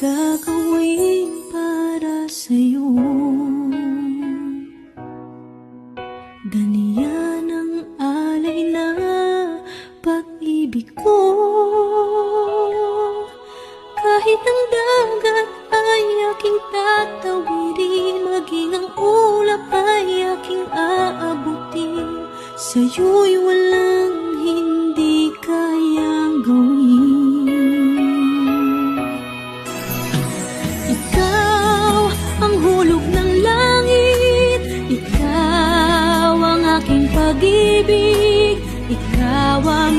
gagawin para sa'yo? Ganyan ang alay na pag-ibig ko. Kahit ang dagat ay aking tatawirin, maging ang ulap ay aking aabutin, sa'yo'y walang hindi kayang gawin. Ikaw ang hulog ng langit, ikaw ang aking pag-ibig, ikaw ang